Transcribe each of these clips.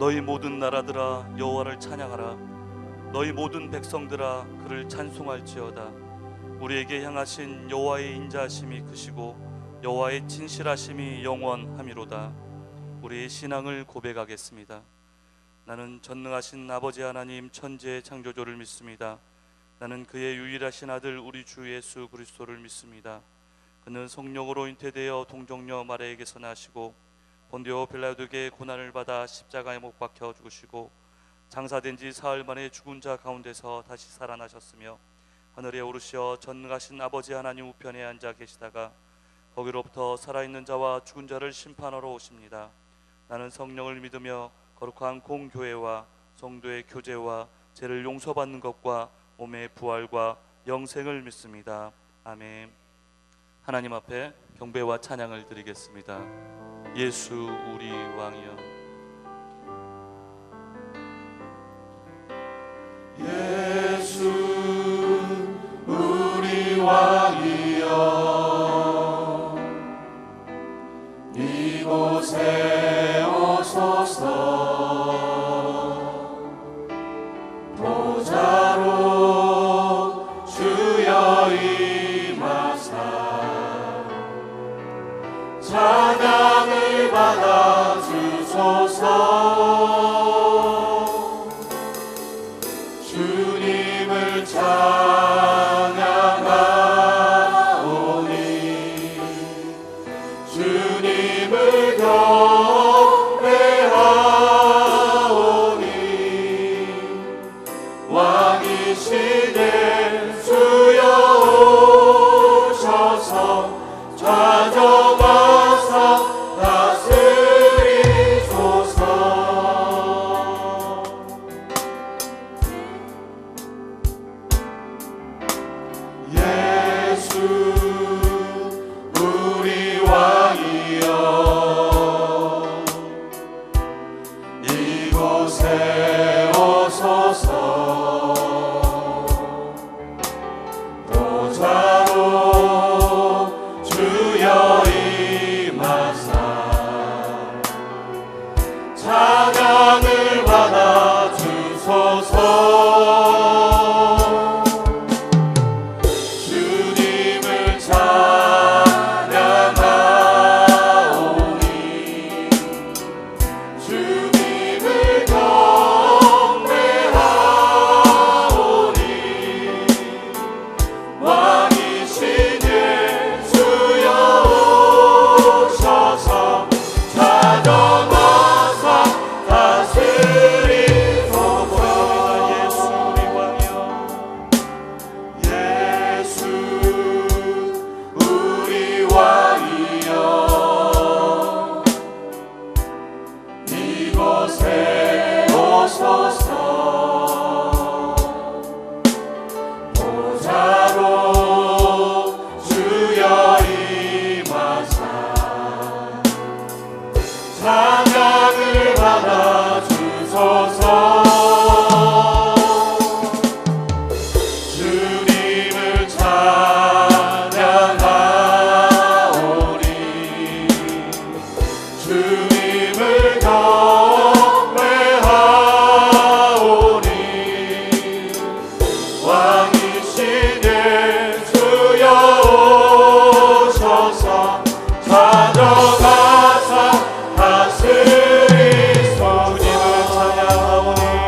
너희 모든 나라들아 여호와를 찬양하라. 너희 모든 백성들아 그를 찬송할지어다. 우리에게 향하신 여호와의 인자하심이 크시고 여호와의 진실하심이 영원함이로다. 우리의 신앙을 고백하겠습니다. 나는 전능하신 아버지 하나님 천지의 창조주를 믿습니다. 나는 그의 유일하신 아들 우리 주 예수 그리스도를 믿습니다. 그는 성령으로 잉태되어 동정녀 마리아에게서 나시고 본디오 빌라도에게 고난을 받아 십자가에 못 박혀 죽으시고 장사된 지 사흘 만에 죽은 자 가운데서 다시 살아나셨으며 하늘에 오르시어 전능하신 아버지 하나님 우편에 앉아 계시다가 거기로부터 살아있는 자와 죽은 자를 심판하러 오십니다. 나는 성령을 믿으며 거룩한 공교회와 성도의 교제와 죄를 용서받는 것과 몸의 부활과 영생을 믿습니다. 아멘. 하나님 앞에 경배와 찬양을 드리겠습니다. 예수 우리 왕이여. 예수 우리 왕이여, 이곳에 오소서. 보좌로 주여 임하사 찬양을 받아 주소서. 주님을 찬양하오니 주님을 경배하오니 왕이신 예수여 오셔서 좌정하사 다스리소서. 예수 우리 왕이여, 이곳에 오소서. 보좌로 주여 임하사 찬양을 받아 주소서. 주님을 찬양하오니 주님을 경배하오니 왕이신 예수여 오셔서 좌정하사 다스리소서. 예수 우리 왕이여, 예수 우리 왕이여, 이곳에 오소서. 보좌로 주여 임하사 찬양을 받아 주소서. 주님을 찬양하오니 주님을 경배하오니 왕이신 예수여 오셔서 좌정하사 다스리소서. 주님을 찬양하오니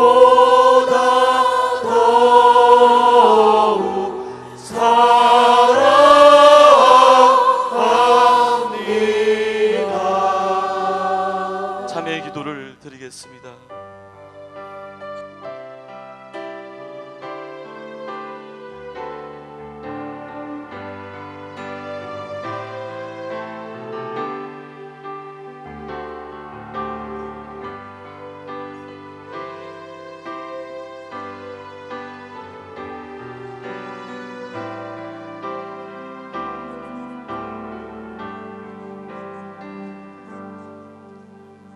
이전보다 더욱 사랑합니다. 참회의 기도를 드리겠습니다.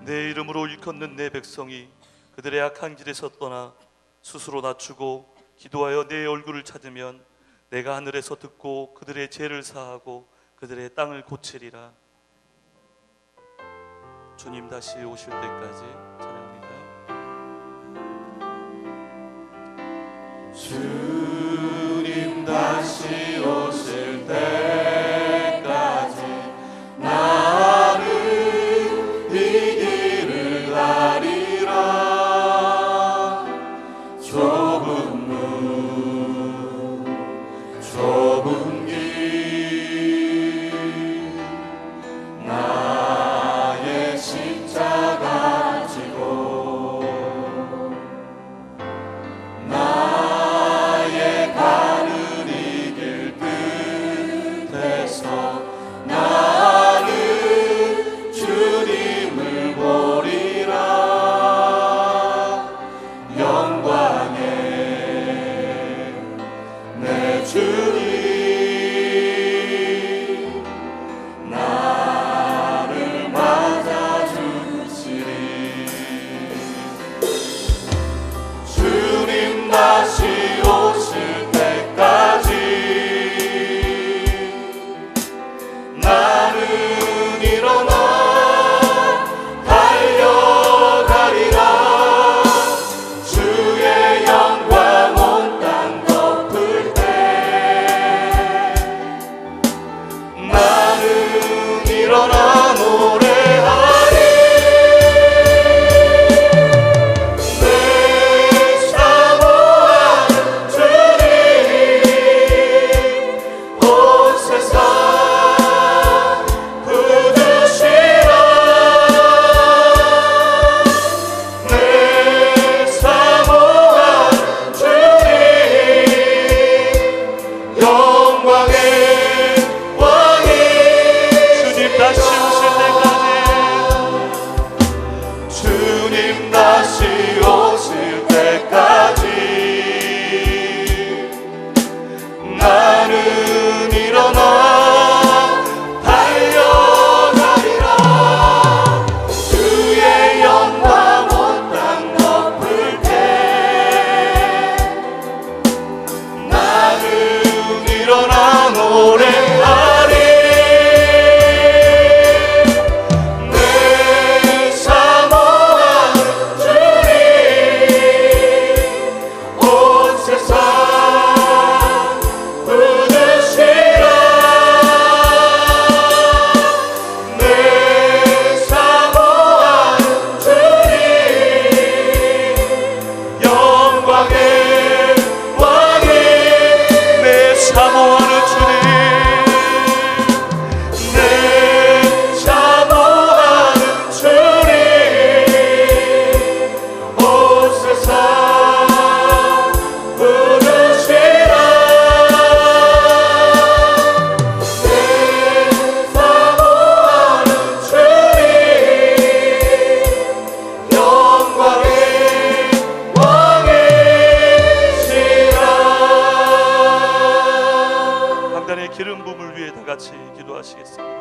내 이름으로 일컫는 내 백성이 그들의 악한 길에서 떠나 스스로 낮추고 기도하여 내 얼굴을 찾으면 내가 하늘에서 듣고 그들의 죄를 사하고 그들의 땅을 고치리라. 주님 다시 오실 때까지 찬양합니다. 주님 다시 오실 때까지 나는 이 길을 가리라. 좁은 문 좁은 길 나의 십자가 지고 나의 가는 이 길 끝에서 나는 주님을 보리라. 영광의 내 주님 나를 맞아주시리. 주님 다시 오실 때까지 나는 일어나 달려가리라. 주의 영광 온 땅 덮을 때 나는 일어나 노래하리. 내 사모하는 주님 온 세상 부르시라. 내 사모하는 주님 영광의 왕이 주님 다시 오실 때까지 주님 다시 오실 때까지 나는 일어나 달려가리라. 주의 영광 온 땅 덮을 때 나는 일어나 노래하리. 내 사모하는 주님 온 세상 부르시라. 내 사모하는 주님 영광의 왕이 내 사모하는 주님 내 사모하는 주님 온 세상 부르시라. 내 사모하는 주님 영광의 왕이시라. 강단의 기름 부음을 위해 다 같이 기도하시겠습니다.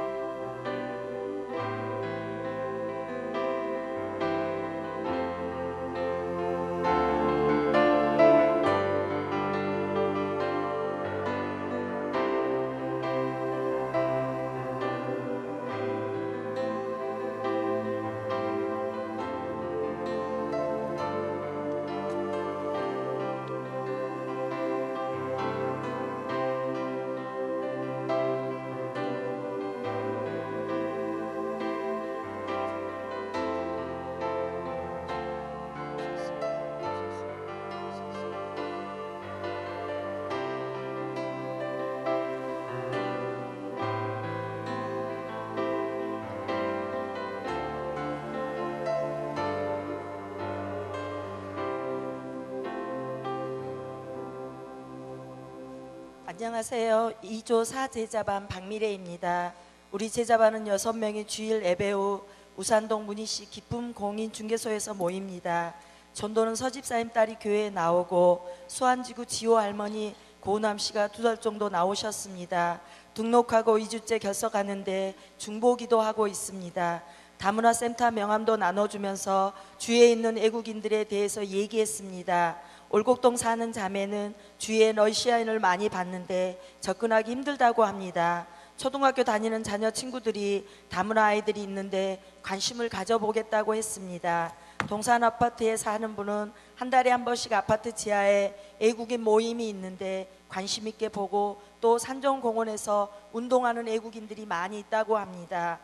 안녕하세요. 2조 4제자반 박미래입니다. 우리 제자반은 6명이 주일 예배 후 우산동 문희씨 기쁨 공인중개소에서 모입니다. 전도는 서집사님 딸이 교회에 나오고 수안지구 지호 할머니 고은함씨가 2달 정도 나오셨습니다. 등록하고 2주째 결석하는데 중보기도 하고 있습니다. 다문화센터 명함도 나눠주면서 주위에 있는 애국인들에 대해서 얘기했습니다. 올곡동 사는 자매는 주위에 러시아인을 많이 봤는데 접근하기 힘들다고 합니다. 초등학교 다니는 자녀 친구들이 다문화 아이들이 있는데 관심을 가져보겠다고 했습니다. 동산 아파트에 사는 분은 한 달에 한 번씩 아파트 지하에 애국인 모임이 있는데 관심 있게 보고 또 산정공원에서 운동하는 애국인들이 많이 있다고 합니다.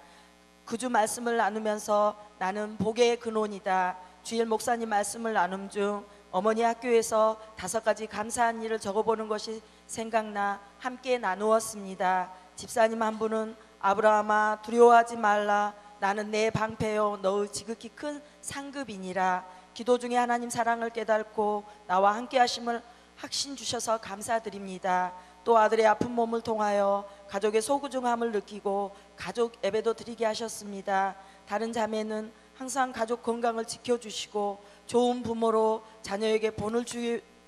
그주 말씀을 나누면서 나는 복의 근원이다. 주일 목사님 말씀을 나눔 중 어머니 학교에서 5가지 감사한 일을 적어보는 것이 생각나 함께 나누었습니다. 집사님 한 분은 아브라함아 두려워하지 말라. 나는 내 방패요 너의 지극히 큰 상급이니라. 기도 중에 하나님 사랑을 깨닫고 나와 함께 하심을 확신 주셔서 감사드립니다. 또 아들의 아픈 몸을 통하여 가족의 소구중함을 느끼고 가족 예배도 드리게 하셨습니다. 다른 자매는 항상 가족 건강을 지켜주시고 좋은 부모로 자녀에게 본을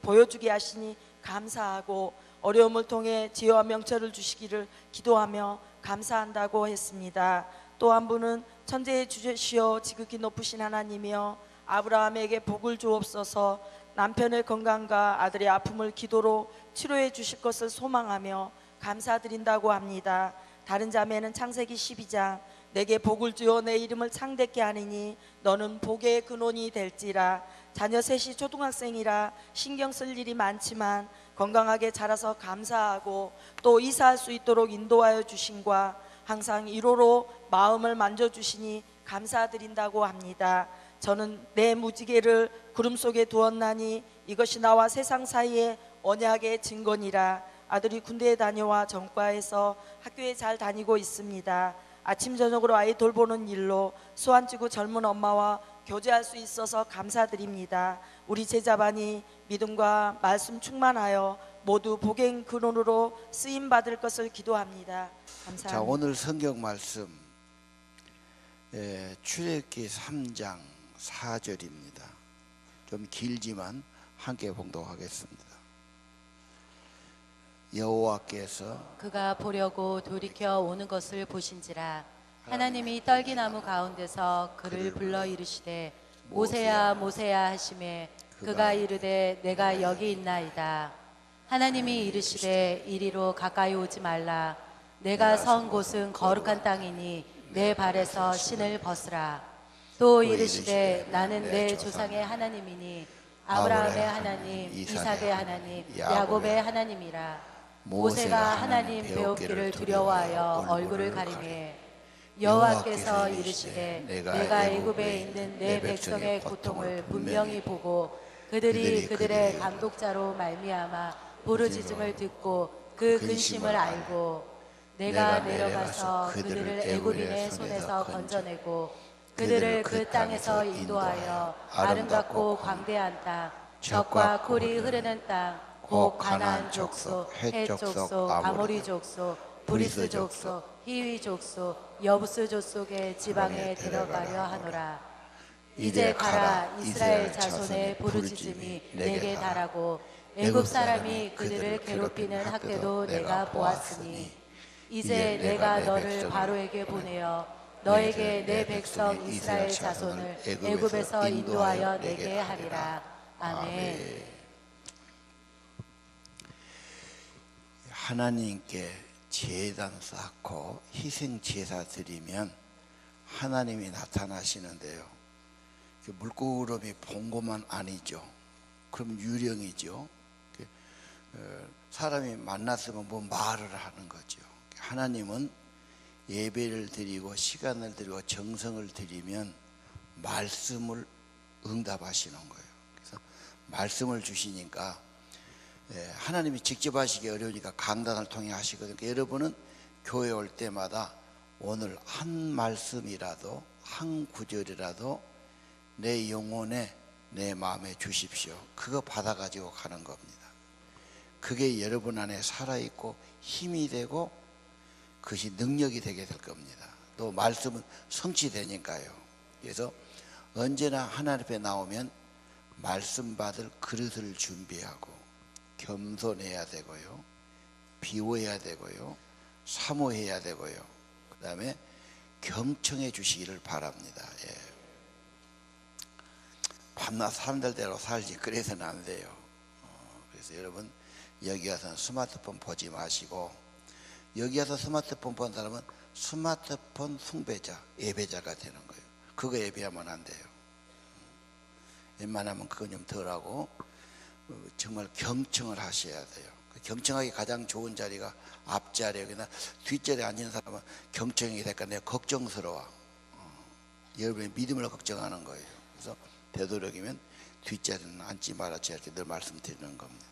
보여주게 하시니 감사하고 어려움을 통해 지혜와 명철을 주시기를 기도하며 감사한다고 했습니다. 또 한 분은 천재의 주시오 지극히 높으신 하나님이여 아브라함에게 복을 주옵소서. 남편의 건강과 아들의 아픔을 기도로 치료해 주실 것을 소망하며 감사드린다고 합니다. 다른 자매는 창세기 12장 내게 복을 주어 내 이름을 창대케 하느니 너는 복의 근원이 될지라. 자녀 셋이 초등학생이라 신경 쓸 일이 많지만 건강하게 자라서 감사하고 또 이사할 수 있도록 인도하여 주신과 항상 위로로 마음을 만져주시니 감사드린다고 합니다. 저는 내 무지개를 구름 속에 두었나니 이것이 나와 세상 사이에 언약의 증거니라. 아들이 군대에 다녀와 전과해서 학교에 잘 다니고 있습니다. 아침 저녁으로 아이 돌보는 일로 수안지구 젊은 엄마와 교제할 수 있어서 감사드립니다. 우리 제자반이 믿음과 말씀 충만하여 모두 복의 근원으로 쓰임 받을 것을 기도합니다. 감사합니다. 자, 오늘 성경 말씀 출애굽기 3장 4절입니다. 좀 길지만 함께 봉독하겠습니다. 여호와께서 그가 보려고 돌이켜 오는 것을 보신지라. 하나님이 떨기나무 가운데서 그를 불러 이르시되 모세야 모세야 하시매 그가 이르되 내가 여기 있나이다. 하나님이 이르시되 이리로 가까이 오지 말라. 내가 선 곳은 거룩한 땅이니 내 발에서 신을 벗으라. 또 이르시되 나는 내 조상의 하나님이니 아브라함의 하나님 이삭의 하나님 야곱의 하나님이라. 모세가 하나님 배웠기를 두려워하여 얼굴을 가리매 여호와께서 이르시되 내가 애굽에 있는 내 백성의 고통을 분명히 보고 그들이 그들의 감독자로 말미암아 부르짖음을 듣고 그 근심을 알고 내가 내려가서 그들을 애굽인의 손에서 건져내고 그들을 그 땅에서 인도하여 아름답고 광대한 땅 젖과 꿀이 흐르는 땅 곧 가나안 족속, 헷 족속, 아모리 족속, 브리스 족속, 히위 족속, 여부스 족속의 지방에 데려가려 하노라. 이제 가라. 이스라엘 자손의 부르짖음이 내게 달하고 애굽 사람이 그들을 괴롭히는 학대도 내가 보았으니 이제 내가 너를 바로에게 보내어 너에게 내 백성 이스라엘 자손을 애굽에서 인도하여 내게 하리라. 아멘. 하나님께 제단 쌓고 희생 제사 드리면 하나님이 나타나시는데요. 물구름이 본 것만 아니죠. 그럼 유령이죠. 사람이 만났으면 뭐 말을 하는 거죠. 하나님은 예배를 드리고 시간을 드리고 정성을 드리면 말씀을 응답하시는 거예요. 그래서 말씀을 주시니까 하나님이 직접 하시기 어려우니까 강단을 통해 하시거든요. 여러분은 교회 올 때마다 오늘 한 말씀이라도 한 구절이라도 내 영혼에 내 마음에 주십시오. 그거 받아가지고 가는 겁니다. 그게 여러분 안에 살아있고 힘이 되고 그것이 능력이 되게 될 겁니다. 또 말씀은 성취되니까요. 그래서 언제나 하나님 앞에 나오면 말씀 받을 그릇을 준비하고 겸손해야 되고요, 비워야 되고요, 사모해야 되고요, 그 다음에 경청해 주시기를 바랍니다. 예. 밤낮 사람들대로 살지 그래서는 안 돼요. 그래서 여러분 여기 와서는 스마트폰 보지 마시고, 여기 와서 스마트폰 본 사람은 스마트폰 숭배자, 예배자가 되는 거예요. 그거 예배하면 안 돼요. 웬만하면 그건 좀 덜하고 정말 경청을 하셔야 돼요. 경청하기 가장 좋은 자리가 앞자리에, 그러나 뒷자리에 앉은 사람은 경청이 될까 내가 걱정스러워. 여러분의 믿음을 걱정하는 거예요. 그래서 되도록이면 뒷자리는 앉지 말아야 이렇게 늘 말씀드리는 겁니다.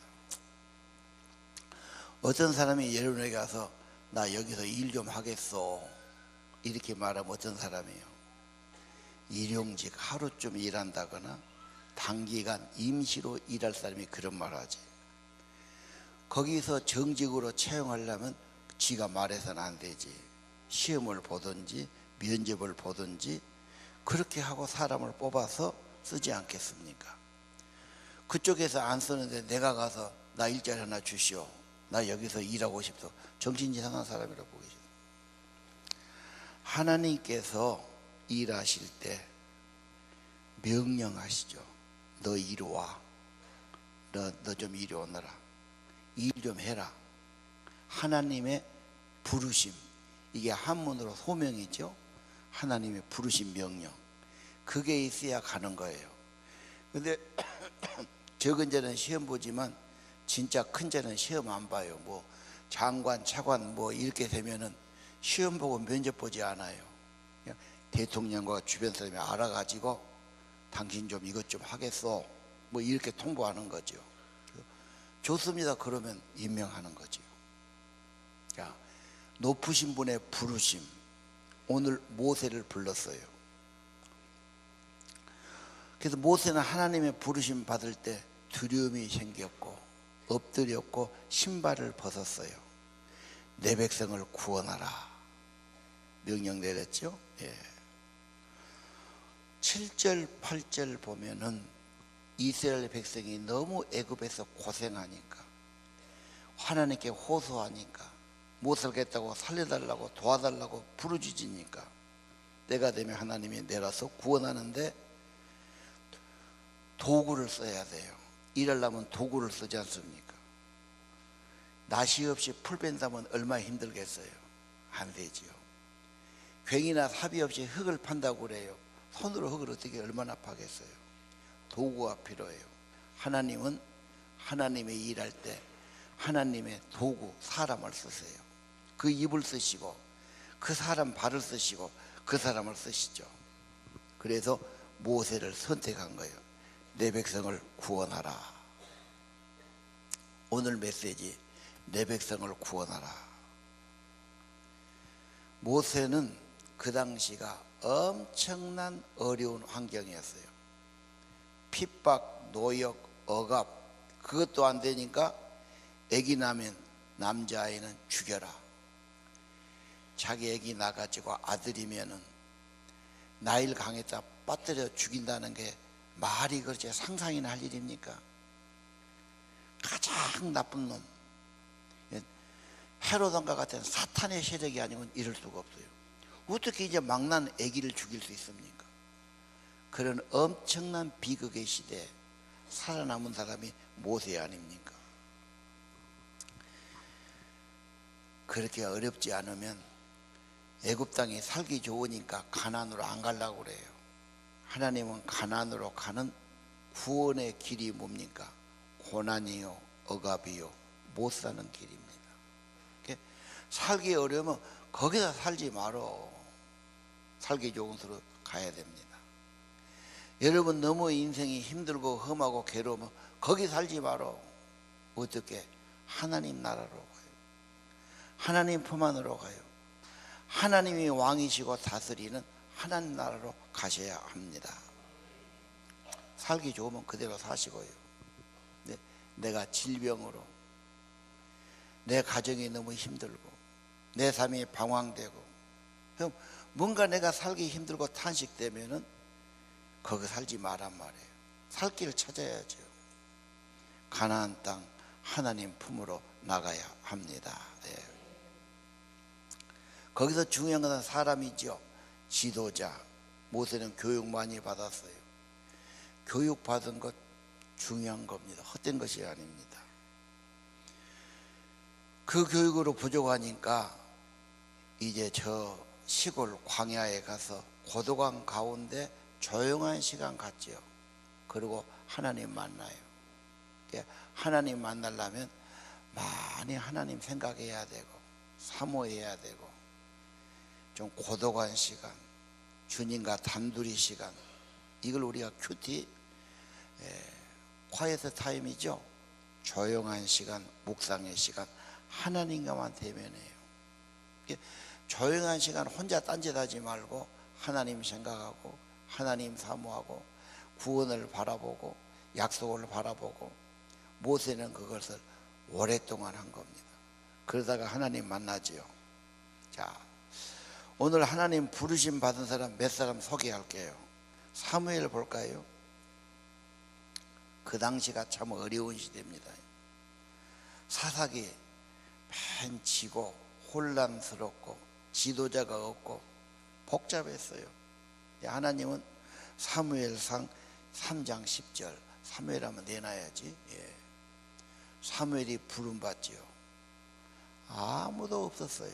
어떤 사람이 여러분에게 가서 나 여기서 일 좀 하겠어 이렇게 말하면 어떤 사람이에요? 일용직 하루 좀 일한다거나 단기간 임시로 일할 사람이 그런 말 하지. 거기서 정직으로 채용하려면 지가 말해서는 안 되지. 시험을 보든지 면접을 보든지 그렇게 하고 사람을 뽑아서 쓰지 않겠습니까? 그쪽에서 안 쓰는데 내가 가서 나 일자리 하나 주시오, 나 여기서 일하고 싶어, 정신 이상한 사람이라고 보기 싫어. 하나님께서 일하실 때 명령하시죠. 너 이리 와, 너 좀 이리 오너라, 일 좀 해라. 하나님의 부르심, 이게 한문으로 소명이죠. 하나님의 부르심 명령, 그게 있어야 가는 거예요. 근데 적은 자는 시험 보지만 진짜 큰 자는 시험 안 봐요. 뭐 장관, 차관 뭐 이렇게 되면은 시험 보고 면접 보지 않아요. 그냥 대통령과 주변 사람이 알아가지고 당신 좀 이것 좀 하겠어 뭐 이렇게 통보하는 거죠. 좋습니다. 그러면 임명하는 거죠. 자, 높으신 분의 부르심, 오늘 모세를 불렀어요. 그래서 모세는 하나님의 부르심 받을 때 두려움이 생겼고 엎드렸고 신발을 벗었어요. 내 백성을 구원하라 명령 내렸죠. 예. 7절 8절 보면은 이스라엘 백성이 너무 애굽에서 고생하니까, 하나님께 호소하니까, 못 살겠다고 살려달라고 도와달라고 부르짖으니까 때가 되면 하나님이 내려서 구원하는데 도구를 써야 돼요. 일하려면 도구를 쓰지 않습니까? 낫이 없이 풀 뺀다면 얼마나 힘들겠어요? 안 되지요. 괭이나 삽이 없이 흙을 판다고 그래요. 손으로 흙을 어떻게 얼마나 파겠어요? 도구가 필요해요. 하나님은 하나님의 일할 때 하나님의 도구, 사람을 쓰세요. 그 입을 쓰시고 그 사람 발을 쓰시고 그 사람을 쓰시죠. 그래서 모세를 선택한 거예요. 내 백성을 구원하라. 오늘 메시지, 내 백성을 구원하라. 모세는 그 당시가 엄청난 어려운 환경이었어요. 핍박, 노역, 억압, 그것도 안 되니까 아기 나면 남자아이는 죽여라. 자기 아기 나가지고 아들이면은 나일 강에다 빠뜨려 죽인다는 게 말이 그렇지 상상이나 할 일입니까? 가장 나쁜 놈, 헤로단과 같은 사탄의 세력이 아니면 이럴 수가 없어요. 어떻게 이제 망난 아기를 죽일 수 있습니까? 그런 엄청난 비극의 시대에 살아남은 사람이 모세 아닙니까? 그렇게 어렵지 않으면 애굽 땅이 살기 좋으니까 가나안으로 안 가려고 그래요. 하나님은 가나안으로 가는 구원의 길이 뭡니까? 고난이요, 억압이요, 못 사는 길입니다. 살기 어려우면 거기다 살지 말어. 살기 좋은 데로 가야 됩니다. 여러분 너무 인생이 힘들고 험하고 괴로우면 거기 살지 말어. 어떻게? 하나님 나라로 가요. 하나님 품 안으로 가요. 하나님이 왕이시고 다스리는 하나님 나라로 가셔야 합니다. 살기 좋으면 그대로 사시고요. 내가 질병으로 내 가정이 너무 힘들고 내 삶이 방황되고, 그럼 뭔가 내가 살기 힘들고 탄식되면은 거기 살지 마란 말이에요. 살 길을 찾아야죠. 가나안 땅 하나님 품으로 나가야 합니다. 예. 거기서 중요한 것은 사람이죠. 지도자. 모세는 교육 많이 받았어요. 교육 받은 것 중요한 겁니다. 헛된 것이 아닙니다. 그 교육으로 부족하니까 이제 저 시골 광야에 가서 고독한 가운데 조용한 시간 갖지요. 그리고 하나님 만나요. 하나님 만나려면 많이 하나님 생각해야 되고 사모해야 되고 좀 고독한 시간, 주님과 단둘이 시간, 이걸 우리가 큐티 콰이트 타임이죠. 조용한 시간, 묵상의 시간, 하나님과만 대면해요. 조용한 시간 혼자 딴짓하지 말고 하나님 생각하고 하나님 사모하고 구원을 바라보고 약속을 바라보고, 모세는 그것을 오랫동안 한 겁니다. 그러다가 하나님 만나지요. 자, 오늘 하나님 부르심 받은 사람 몇 사람 소개할게요. 사무엘 볼까요? 그 당시가 참 어려운 시대입니다. 사사기 팬 지고 혼란스럽고 지도자가 없고 복잡했어요. 하나님은 사무엘상 3장 10절, 사무엘 하면 내놔야지. 예. 사무엘이 부름받지요. 아무도 없었어요.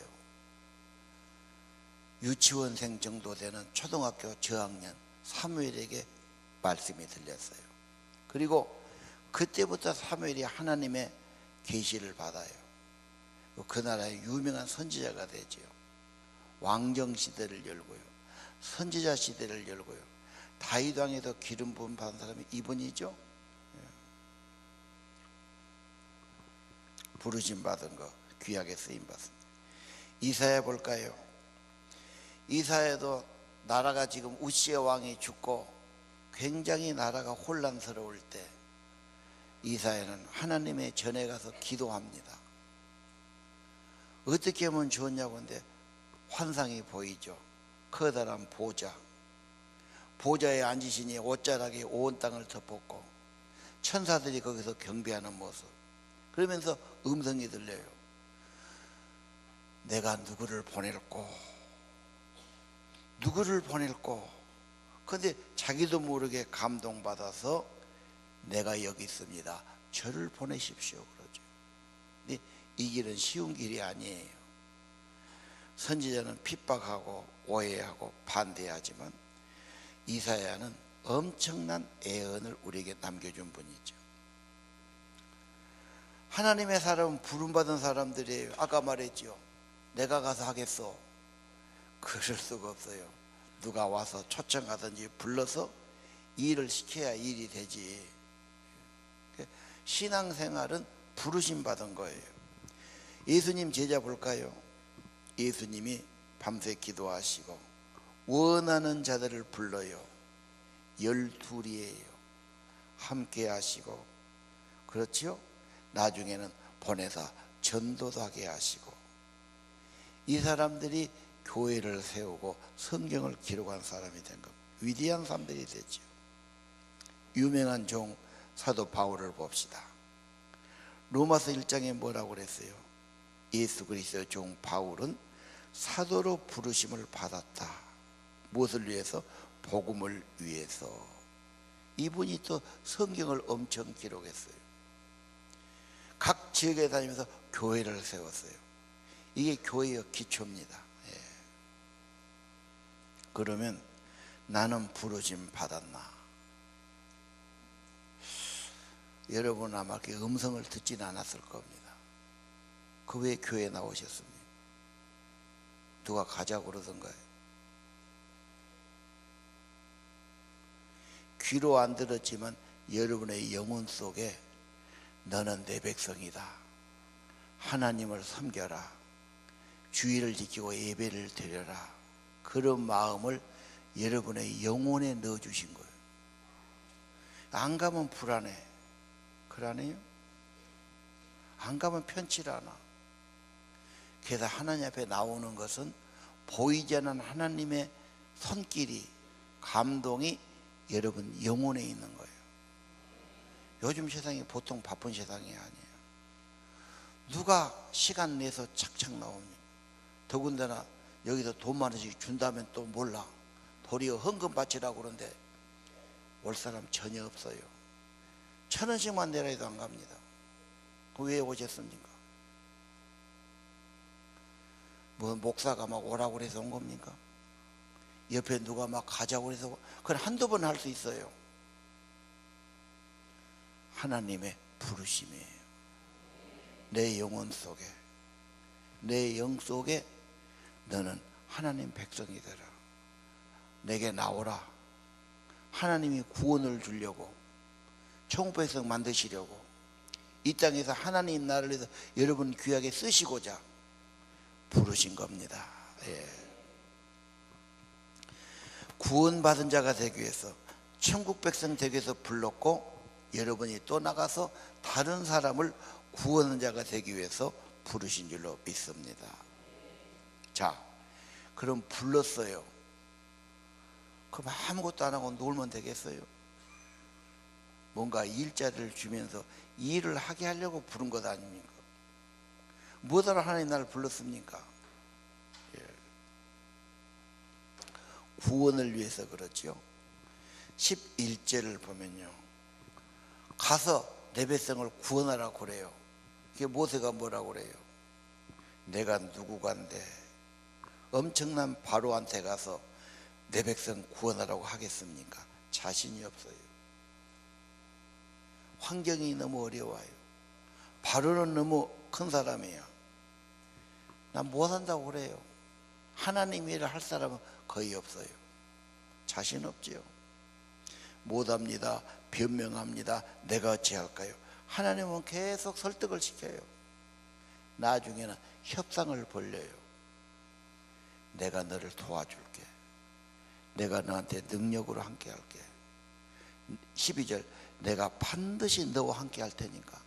유치원생 정도 되는 초등학교 저학년 사무엘에게 말씀이 들렸어요. 그리고 그때부터 사무엘이 하나님의 계시를 받아요. 그 나라의 유명한 선지자가 되지요. 왕정 시대를 열고요, 선지자 시대를 열고요. 다윗 왕에도 기름 부음 받은 사람이 이분이죠. 부르심 받은 거 귀하게 쓰임 받습니다. 이사야 볼까요? 이사야도 나라가 지금 우시아 왕이 죽고 굉장히 나라가 혼란스러울 때 이사야는 하나님의 전에 가서 기도합니다. 어떻게 하면 좋냐고 하는데 환상이 보이죠. 커다란 보좌, 보좌에 앉으시니 옷자락이 온 땅을 덮었고 천사들이 거기서 경배하는 모습. 그러면서 음성이 들려요. 내가 누구를 보낼꼬, 누구를 보낼꼬. 그런데 자기도 모르게 감동받아서 내가 여기 있습니다, 저를 보내십시오 그러죠. 근데 이 길은 쉬운 길이 아니에요. 선지자는 핍박하고 오해하고 반대하지만 이사야는 엄청난 애언을 우리에게 남겨준 분이죠. 하나님의 사람은 부름받은 사람들이에요. 아까 말했죠. 내가 가서 하겠어. 그럴 수가 없어요. 누가 와서 초청하든지 불러서 일을 시켜야 일이 되지. 신앙생활은 부르심 받은 거예요. 예수님 제자 볼까요? 예수님이 밤새 기도하시고 원하는 자들을 불러요. 12이에요. 함께 하시고, 그렇지요? 나중에는 보내사 전도도 하게 하시고, 이 사람들이 교회를 세우고 성경을 기록한 사람이 된 겁니다. 위대한 사람들이 됐죠. 유명한 종 사도 바울을 봅시다. 로마서 1장에 뭐라고 그랬어요? 예수 그리스도의 종 바울은 사도로 부르심을 받았다. 무엇을 위해서? 복음을 위해서. 이분이 또 성경을 엄청 기록했어요. 각 지역에 다니면서 교회를 세웠어요. 이게 교회의 기초입니다. 예. 그러면 나는 부르심 받았나? 여러분 아마 그 음성을 듣지는 않았을 겁니다. 그 왜 교회에 나오셨습니까? 누가 가자고 그러던가요? 귀로 안 들었지만 여러분의 영혼 속에 너는 내 백성이다, 하나님을 섬겨라, 주의를 지키고 예배를 드려라, 그런 마음을 여러분의 영혼에 넣어주신 거예요. 안 가면 불안해. 그러네요. 안 가면 편치 않아. 그래서 하나님 앞에 나오는 것은 보이지 않는 하나님의 손길이, 감동이 여러분 영혼에 있는 거예요. 요즘 세상이 보통 바쁜 세상이 아니에요. 누가 시간 내서 착착 나옵니까? 더군다나 여기서 돈 많으씩 준다면 또 몰라. 도리어 헌금 바치라고 그러는데 올 사람 전혀 없어요. 1,000원씩만 내라 해도 안 갑니다. 왜 오셨습니까? 뭐 목사가 막 오라고 해서 온 겁니까? 옆에 누가 막 가자고 해서, 그건 한두 번 할 수 있어요. 하나님의 부르심이에요. 내 영혼 속에, 내 영 속에 너는 하나님 백성이 되라. 내게 나오라. 하나님이 구원을 주려고, 천국 백성 만드시려고, 이 땅에서 하나님 나라를 위해서 여러분 귀하게 쓰시고자 부르신 겁니다. 예. 구원받은 자가 되기 위해서, 천국 백성 되기 위해서 불렀고, 여러분이 또 나가서 다른 사람을 구원한 자가 되기 위해서 부르신 줄로 믿습니다. 자, 그럼 불렀어요. 그럼 아무것도 안 하고 놀면 되겠어요? 뭔가 일자리를 주면서 일을 하게 하려고 부른 것 아닙니까? 뭐하러 하나님 나를 불렀습니까? 예. 구원을 위해서 그렇죠. 11절을 보면요, 가서 내 백성을 구원하라고 그래요. 그게 모세가 뭐라고 그래요? 내가 누구간데 엄청난 바로한테 가서 내 백성 구원하라고 하겠습니까? 자신이 없어요. 환경이 너무 어려워요. 바로는 너무 큰 사람이야. 난 못한다고 그래요. 하나님 일을 할 사람은 거의 없어요. 자신 없지요. 못합니다. 변명합니다. 내가 어찌할까요? 하나님은 계속 설득을 시켜요. 나중에는 협상을 벌려요. 내가 너를 도와줄게. 내가 너한테 능력으로 함께 할게. 12절, 내가 반드시 너와 함께 할 테니까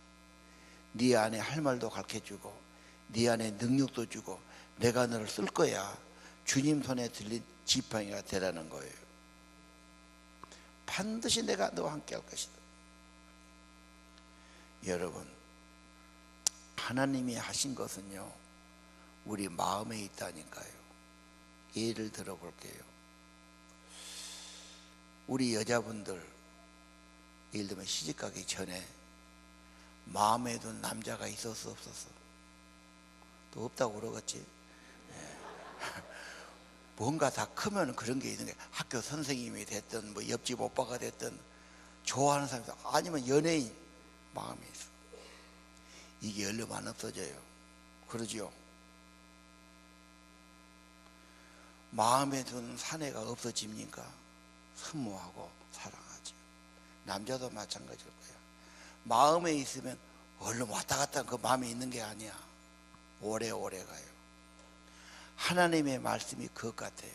네 안에 할 말도 가르쳐주고 네 안에 능력도 주고 내가 너를 쓸 거야. 주님 손에 들린 지팡이가 되라는 거예요. 반드시 내가 너와 함께 할 것이다. 여러분, 하나님이 하신 것은요, 우리 마음에 있다니까요. 예를 들어볼게요. 우리 여자분들, 예를 들면 시집가기 전에 마음에 둔 남자가 있었어 없었어? 또 없다고 그러겠지. 뭔가 다 크면 그런 게 있는 거야. 학교 선생님이 됐든 뭐 옆집 오빠가 됐든 좋아하는 사람이 아니면 연예인 마음에 있어. 이게 얼른 안 없어져요. 그러죠. 마음에 둔 사내가 없어집니까? 선모하고 사랑하죠. 남자도 마찬가지일 거야. 마음에 있으면 얼른 왔다 갔다 그 마음에 있는 게 아니야. 오래오래 가요. 하나님의 말씀이 그것 같아요.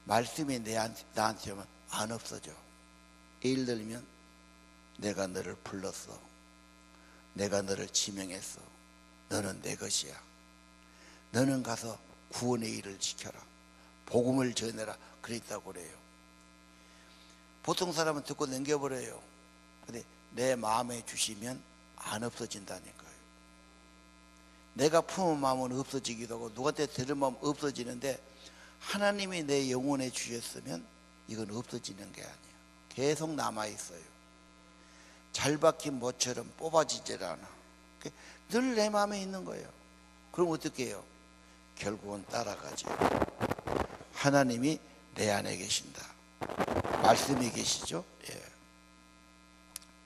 말씀이 나한테 오면 안 없어져. 예를 들면 내가 너를 불렀어. 내가 너를 지명했어. 너는 내 것이야. 너는 가서 구원의 일을 지켜라. 복음을 전해라. 그랬다고 그래요. 보통 사람은 듣고 넘겨버려요. 근데 내 마음에 주시면 안 없어진다니까요. 내가 품은 마음은 없어지기도 하고 누구한테 들은 마음 없어지는데 하나님이 내 영혼에 주셨으면 이건 없어지는 게 아니야. 계속 남아있어요. 잘 박힌 모처럼 뽑아지질 않아. 늘 내 마음에 있는 거예요. 그럼 어떻게 해요? 결국은 따라가죠. 하나님이 내 안에 계신다. 말씀이 계시죠? 예.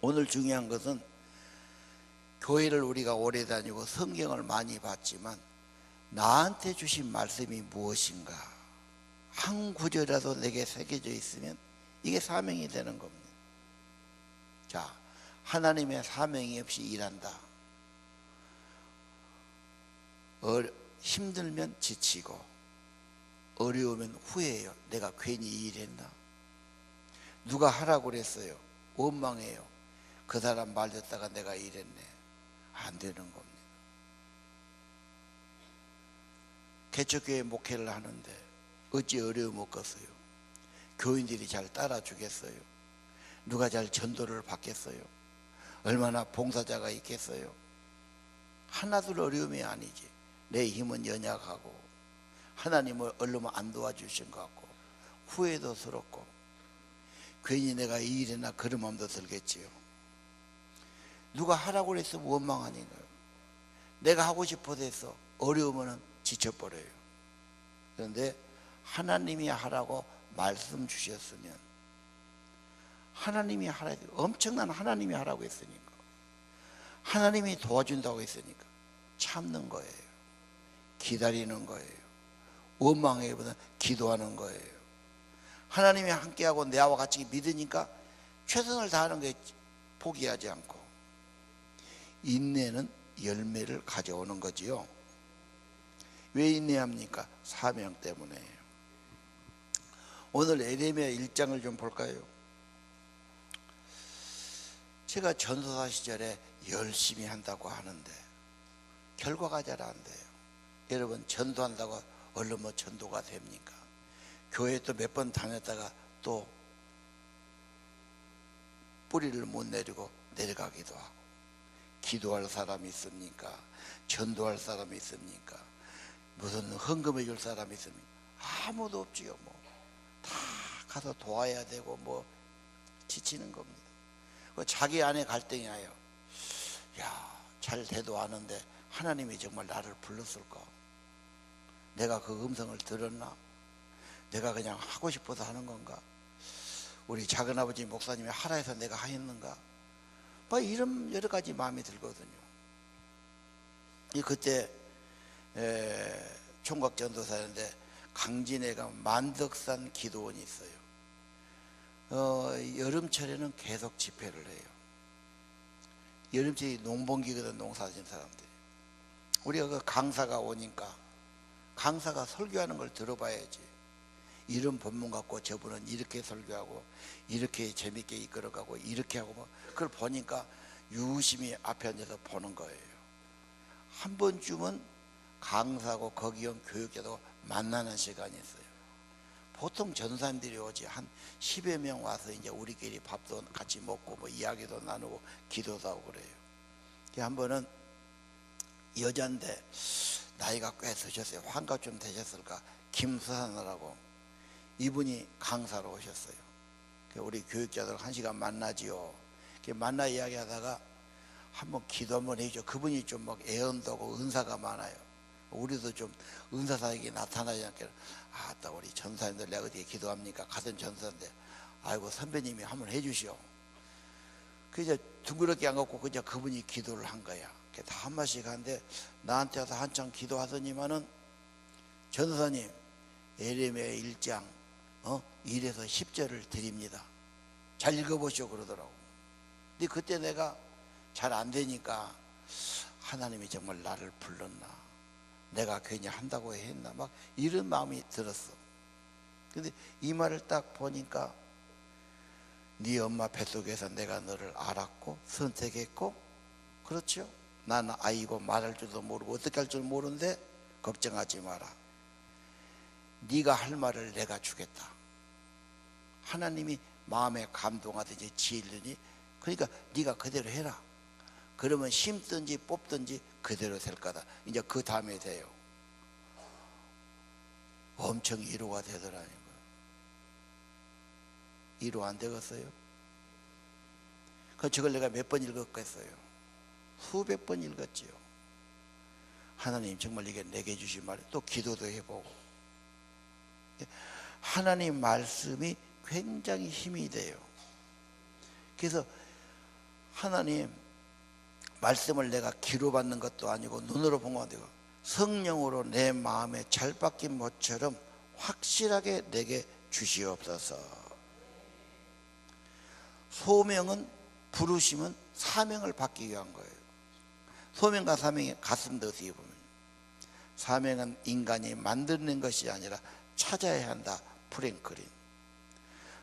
오늘 중요한 것은 교회를 우리가 오래 다니고 성경을 많이 봤지만 나한테 주신 말씀이 무엇인가 한 구절이라도 내게 새겨져 있으면 이게 사명이 되는 겁니다. 자, 하나님의 사명이 없이 일한다. 힘들면 지치고 어려우면 후회해요. 내가 괜히 일했나? 누가 하라고 그랬어요. 원망해요. 그 사람 말 듣다가 내가 일했네. 안 되는 겁니다. 개척교회 목회를 하는데 어찌 어려움 없겠어요? 교인들이 잘 따라주겠어요? 누가 잘 전도를 받겠어요? 얼마나 봉사자가 있겠어요? 하나둘 어려움이 아니지. 내 힘은 연약하고 하나님을 얼른 안 도와주신 것 같고 후회도 스럽고 괜히 내가 이 일이나 그런 마음도 들겠지요. 누가 하라고 그랬으면 원망하니까요. 내가 하고 싶어서 해서 어려우면 지쳐버려요. 그런데 하나님이 하라고 말씀 주셨으면 하나님이 하라, 엄청난 하나님이 하라고 했으니까 하나님이 도와준다고 했으니까 참는 거예요. 기다리는 거예요. 원망하기보다 기도하는 거예요. 하나님이 함께하고 내와 같이 믿으니까 최선을 다하는 게 포기하지 않고 인내는 열매를 가져오는 거지요. 왜 인내합니까? 사명 때문에요. 오늘 에레미야 1장을 좀 볼까요? 제가 전도사 시절에 열심히 한다고 하는데 결과가 잘 안 돼요. 여러분 전도한다고 얼른 뭐 전도가 됩니까? 교회 또 몇 번 다녔다가 또 뿌리를 못 내리고 내려가기도 하고 기도할 사람이 있습니까? 전도할 사람이 있습니까? 무슨 헌금해 줄 사람이 있습니까? 아무도 없지요. 뭐 다 가서 도와야 되고 뭐 지치는 겁니다. 자기 안에 갈등이 나요. 야, 잘 돼도 아는데 하나님이 정말 나를 불렀을까? 내가 그 음성을 들었나? 내가 그냥 하고 싶어서 하는 건가? 우리 작은아버지 목사님이 하라 해서 내가 하였는가? 뭐 이런 여러 가지 마음이 들거든요. 그때 총각 전도사였는데 강진에가 만덕산 기도원이 있어요. 여름철에는 계속 집회를 해요. 여름철이 농번기거든, 농사진 사람들이. 우리가 그 강사가 오니까 강사가 설교하는 걸 들어봐야지. 이런 본문 갖고 저분은 이렇게 설교하고 이렇게 재밌게 이끌어가고 이렇게 하고 뭐 그걸 보니까 유심히 앞에 앉아서 보는 거예요. 한 번쯤은 강사하고 거기 온 교육자도 만나는 시간이 있어요. 보통 전사님들이 오지 한 10여 명 와서 이제 우리끼리 밥도 같이 먹고 뭐 이야기도 나누고 기도도 하고 그래요. 한 번은 여잔데 나이가 꽤 드셨어요. 환갑 좀 되셨을까? 김수산이라고 이분이 강사로 오셨어요. 우리 교육자들 1시간 만나지요. 만나 이야기하다가 한번 기도 한번 해줘. 그분이 좀 막 애언도고 은사가 많아요. 우리도 좀 은사사역이 나타나지 않게 아따 우리 전사님들 내가 어디에 기도합니까? 같은 전사인데 아이고 선배님이 한번 해주시오. 그저 둥그렇게 안 갖고 그냥 그분이 기도를 한 거야. 다 한 마씩 하는데 나한테 와서 한창 기도하더니만은 전사님 에레미야 1장 1에서 10절을 드립니다. 잘 읽어보시오 그러더라고. 근데 그때 내가 잘 안 되니까 하나님이 정말 나를 불렀나? 내가 괜히 한다고 했나? 막 이런 마음이 들었어. 근데 이 말을 딱 보니까 네 엄마 뱃속에서 내가 너를 알았고 선택했고 그렇죠? 나는 아이고 말할 줄도 모르고 어떻게 할 줄 모르는데 걱정하지 마라. 네가 할 말을 내가 주겠다. 하나님이 마음에 감동하든지 지으려니 그러니까 네가 그대로 해라. 그러면 심든지 뽑든지 그대로 될 거다. 이제 그 다음에 돼요. 엄청 위로가 되더라는 거예요. 위로 안 되겠어요? 저걸 내가 몇 번 읽었겠어요? 수백 번 읽었지요. 하나님 정말 이게 내게 주신 말, 또 기도도 해보고. 하나님 말씀이 굉장히 힘이 돼요. 그래서 하나님 말씀을 내가 귀로 받는 것도 아니고 눈으로 본 것도 아니고 성령으로 내 마음에 잘 박힌 못처럼 확실하게 내게 주시옵소서. 소명은 부르심은 사명을 받기 위한 거예요. 소명과 사명이 같습니다. 어떻게 보면 사명은 인간이 만드는 것이 아니라 찾아야 한다. 프랭클린.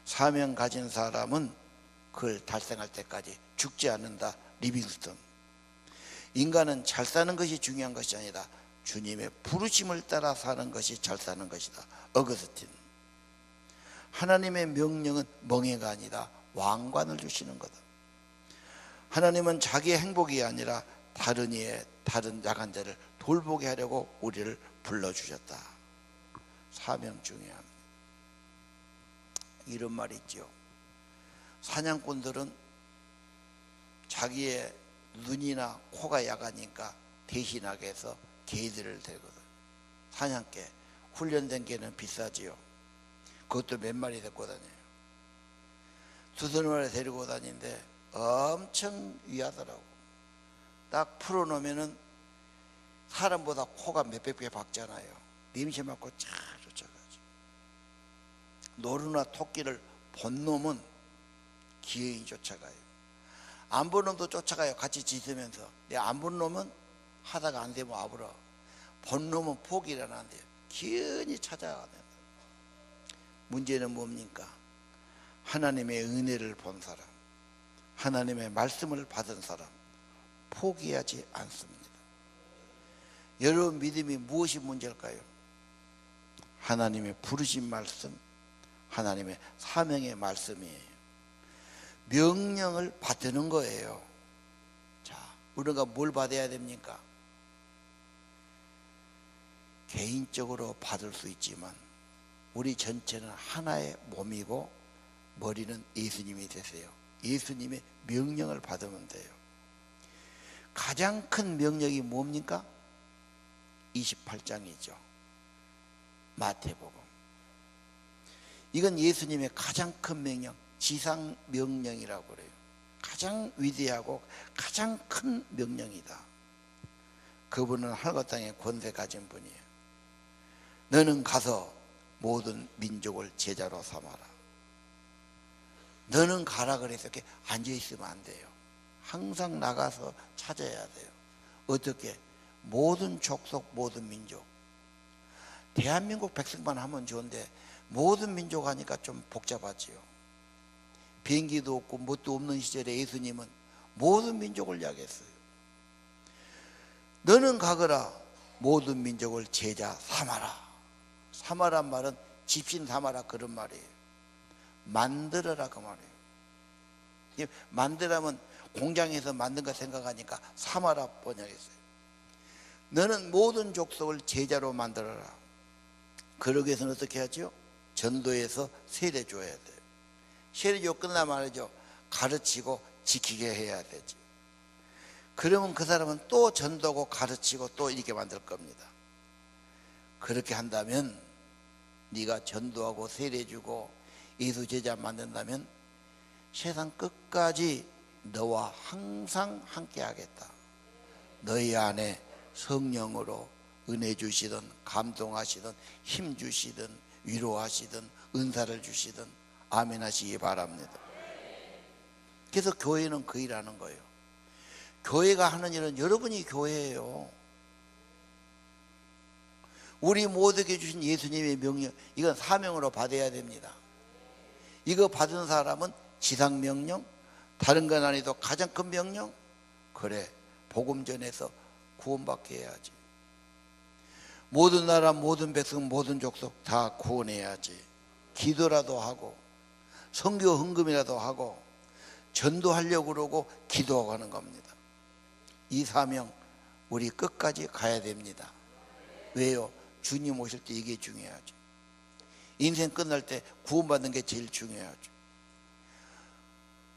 사명 가진 사람은 그걸 달성할 때까지 죽지 않는다. 리빙스턴. 인간은 잘 사는 것이 중요한 것이 아니라 주님의 부르심을 따라 사는 것이 잘 사는 것이다. 어거스틴. 하나님의 명령은 멍해가 아니다. 왕관을 주시는 거다. 하나님은 자기의 행복이 아니라 다른 이의 다른 약한 자를 돌보게 하려고 우리를 불러주셨다. 사명 중요합니다. 이런 말이 있죠. 사냥꾼들은 자기의 눈이나 코가 약하니까 대신하게 해서 개들을 데리거든. 사냥개, 훈련된 개는 비싸지요. 그것도 몇 마리 데리고 다녀요. 두세 마리 데리고 다니는데 엄청 위하더라고. 딱 풀어놓으면은 사람보다 코가 몇백 배 박잖아요. 냄새 맡고 쫙 쫓아가죠. 노루나 토끼를 본 놈은 기어이 쫓아가요. 안 본 놈도 쫓아가요. 같이 짖으면서. 안 본 놈은 하다가 안 되면 와버려. 본 놈은 포기를 안 한대요. 기어이 찾아가요. 문제는 뭡니까? 하나님의 은혜를 본 사람, 하나님의 말씀을 받은 사람 포기하지 않습니다. 여러분 믿음이 무엇이 문제일까요? 하나님의 부르신 말씀, 하나님의 사명의 말씀이에요. 명령을 받는 거예요. 자, 우리가 뭘 받아야 됩니까? 개인적으로 받을 수 있지만 우리 전체는 하나의 몸이고 머리는 예수님이 되세요. 예수님의 명령을 받으면 돼요. 가장 큰 명령이 뭡니까? 28장이죠. 마태복음. 이건 예수님의 가장 큰 명령, 지상 명령이라고 그래요. 가장 위대하고 가장 큰 명령이다. 그분은 하늘과 땅의 권세 가진 분이에요. 너는 가서 모든 민족을 제자로 삼아라. 너는 가라 그래서 이렇게 앉아있으면 안 돼요. 항상 나가서 찾아야 돼요. 어떻게? 모든 족속, 모든 민족. 대한민국 백성만 하면 좋은데 모든 민족 하니까 좀 복잡하지요. 비행기도 없고 뭣도 없는 시절에 예수님은 모든 민족을 이야기했어요. 너는 가거라 모든 민족을 제자 삼아라. 삼아란 말은 집신 삼아라 그런 말이에요. 만들어라 그 말이에요. 만들라면 공장에서 만든 거 생각하니까 삼아라 번역했어요. 너는 모든 족속을 제자로 만들어라. 그러기 위해서는 어떻게 하죠? 전도해서 세례 줘야 돼요. 세례 줘 끝나면 말이죠. 가르치고 지키게 해야 되죠. 그러면 그 사람은 또 전도하고 가르치고 또 이렇게 만들 겁니다. 그렇게 한다면 네가 전도하고 세례 주고 예수 제자 만든다면 세상 끝까지 너와 항상 함께 하겠다. 너희 안에 성령으로 은혜 주시든 감동하시든 힘 주시든 위로하시든 은사를 주시든 아멘 하시기 바랍니다. 그래서 교회는 그 일하는 거예요. 교회가 하는 일은 여러분이 교회예요. 우리 모두에게 주신 예수님의 명령, 이건 사명으로 받아야 됩니다. 이거 받은 사람은 지상 명령, 다른 건 아니도 가장 큰 명령. 그래, 복음 전해서 구원받게 해야지. 모든 나라, 모든 백성, 모든 족속 다 구원해야지. 기도라도 하고 선교 헌금이라도 하고 전도하려고 그러고 기도하고 하는 겁니다. 이 사명 우리 끝까지 가야 됩니다. 왜요? 주님 오실 때 이게 중요하죠. 인생 끝날 때 구원받는 게 제일 중요하죠.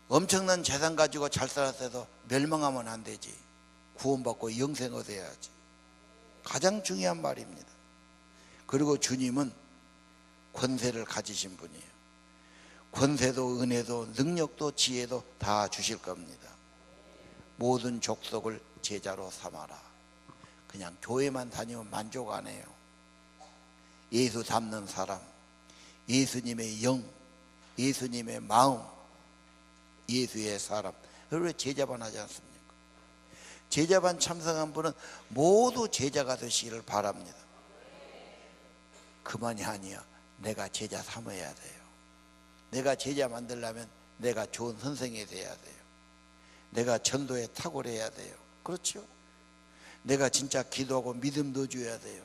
엄청난 재산 가지고 잘 살았어도 멸망하면 안 되지. 구원받고 영생 얻어야지. 가장 중요한 말입니다. 그리고 주님은 권세를 가지신 분이에요. 권세도 은혜도 능력도 지혜도 다 주실 겁니다. 모든 족속을 제자로 삼아라. 그냥 교회만 다니면 만족 안 해요. 예수 닮는 사람, 예수님의 영, 예수님의 마음, 예수의 사람. 왜 제자반 하지 않습니까? 제자반 참석한 분은 모두 제자가 되시기를 바랍니다. 그만이 아니야. 내가 제자 삼아야 돼요. 내가 제자 만들려면 내가 좋은 선생이 돼야 돼요. 내가 전도에 탁월해야 돼요. 그렇죠? 내가 진짜 기도하고 믿음도 줘야 돼요.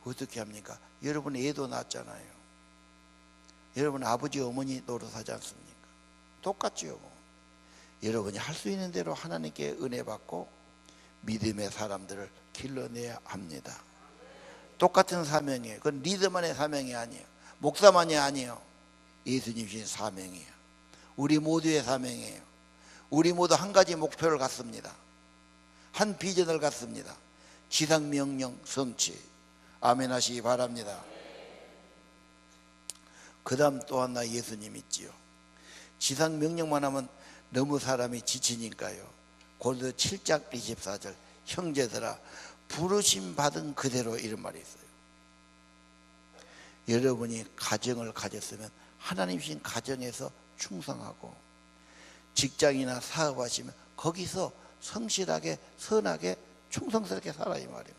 어떻게 합니까? 여러분 애도 낳았잖아요. 여러분 아버지 어머니 노릇하지 않습니까? 똑같지요. 여러분이 할 수 있는 대로 하나님께 은혜 받고 믿음의 사람들을 길러내야 합니다. 똑같은 사명이에요. 그건 리더만의 사명이 아니에요. 목사만이 아니에요. 예수님 주신 사명이에요. 우리 모두의 사명이에요. 우리 모두 한 가지 목표를 갖습니다. 한 비전을 갖습니다. 지상명령 성취. 아멘 하시기 바랍니다. 그 다음 또 하나 예수님 있지요. 지상명령만 하면 너무 사람이 지치니까요. 고린도 7장 24절 형제들아 부르심 받은 그대로 이런 말이 있어요. 여러분이 가정을 가졌으면 하나님 주신 가정에서 충성하고 직장이나 사업하시면 거기서 성실하게 선하게 충성스럽게 살아 이 말이에요.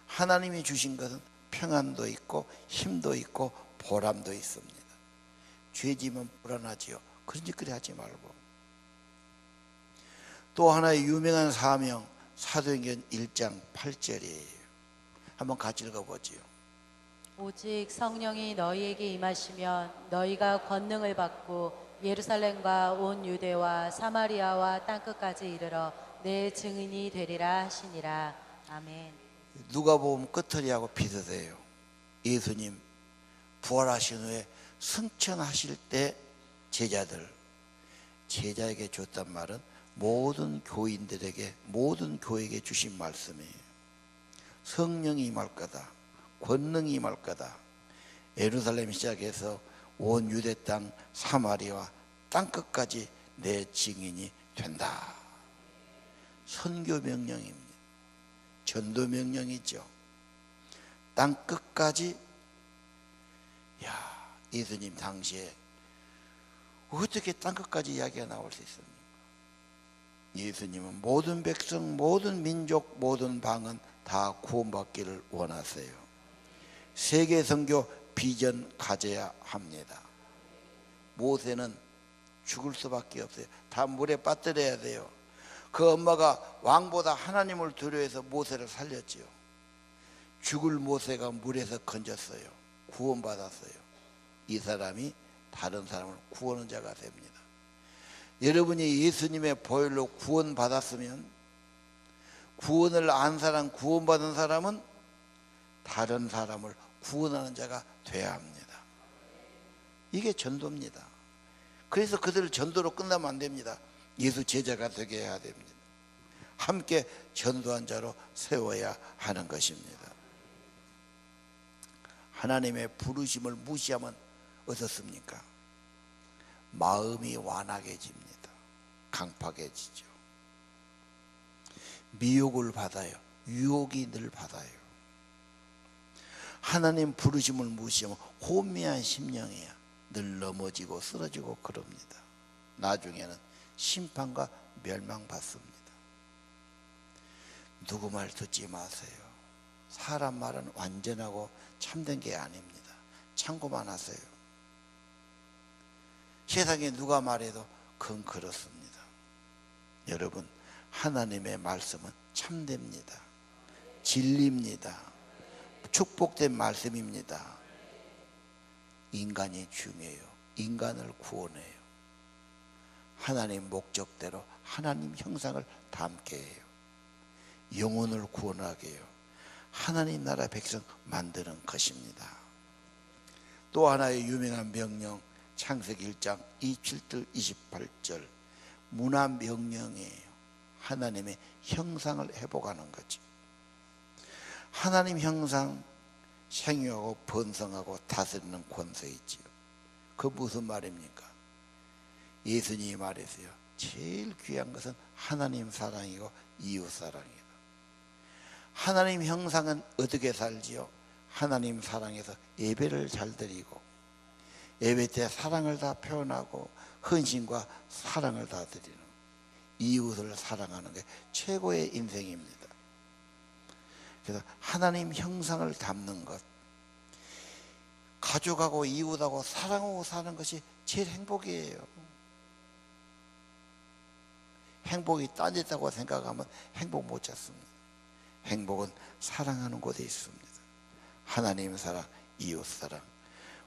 하나님이 주신 것은 평안도 있고 힘도 있고 보람도 있습니다. 죄지면 불안하지요. 그런 짓거리 하지 말고. 또 하나의 유명한 사명 사도행전 1장 8절이에요. 한번 같이 읽어보지요. 오직 성령이 너희에게 임하시면 너희가 권능을 받고 예루살렘과 온 유대와 사마리아와 땅끝까지 이르러 내 증인이 되리라 하시니라. 아멘. 누가복음 끝터리하고 비슷해요. 예수님 부활하신 후에 승천하실 때 제자에게 줬단 말은 모든 교인들에게 모든 교회에게 주신 말씀이에요. 성령이 임할 거다. 권능이 임할 거다. 예루살렘 시작해서 온 유대 땅 사마리아 땅끝까지 내 증인이 된다. 선교 명령입니다. 전도 명령이죠. 땅끝까지. 야, 예수님 당시에 어떻게 땅끝까지 이야기가 나올 수 있습니까? 예수님은 모든 백성, 모든 민족, 모든 방언 다 구원받기를 원하세요. 세계 선교 비전 가져야 합니다. 모세는 죽을 수밖에 없어요. 다 물에 빠뜨려야 돼요. 그 엄마가 왕보다 하나님을 두려워해서 모세를 살렸지요. 죽을 모세가 물에서 건졌어요. 구원받았어요. 이 사람이 다른 사람을 구원하는 자가 됩니다. 여러분이 예수님의 보혈로 구원받았으면 구원을 안 사람, 구원받은 사람은 다른 사람을 구원하는 자가 돼야 합니다. 이게 전도입니다. 그래서 그들을 전도로 끝나면 안 됩니다. 예수 제자가 되게 해야 됩니다. 함께 전도한 자로 세워야 하는 것입니다. 하나님의 부르심을 무시하면 어떻습니까? 마음이 완악해집니다. 강팍해지죠. 미혹을 받아요. 유혹이 늘 받아요. 하나님 부르심을 무시하면 혼미한 심령이야. 늘 넘어지고 쓰러지고 그럽니다. 나중에는 심판과 멸망받습니다. 누구 말 듣지 마세요. 사람 말은 완전하고 참된 게 아닙니다. 참고만 하세요. 세상에 누가 말해도 그건 그렇습니다. 여러분, 하나님의 말씀은 참됩니다. 진리입니다. 축복된 말씀입니다. 인간이 중요해요. 인간을 구원해요. 하나님 목적대로 하나님 형상을 담게 해요. 영혼을 구원하게 해요. 하나님 나라 백성 만드는 것입니다. 또 하나의 유명한 명령 창세기 1장 27절 28절 문화 명령이에요. 하나님의 형상을 회복하는 거죠. 하나님 형상 생육하고 번성하고 다스리는 권세 있지요. 그 무슨 말입니까? 예수님이 말했어요. 제일 귀한 것은 하나님 사랑이고 이웃 사랑이다. 하나님 형상은 어떻게 살지요? 하나님 사랑해서 예배를 잘 드리고 예배 때 사랑을 다 표현하고 헌신과 사랑을 다 드리는 이웃을 사랑하는 게 최고의 인생입니다. 그래서 하나님 형상을 담는 것, 가족하고 이웃하고 사랑하고 사는 것이 제일 행복이에요. 행복이 딴 데 있다고 생각하면 행복 못 찾습니다. 행복은 사랑하는 곳에 있습니다. 하나님 사랑, 이웃 사랑,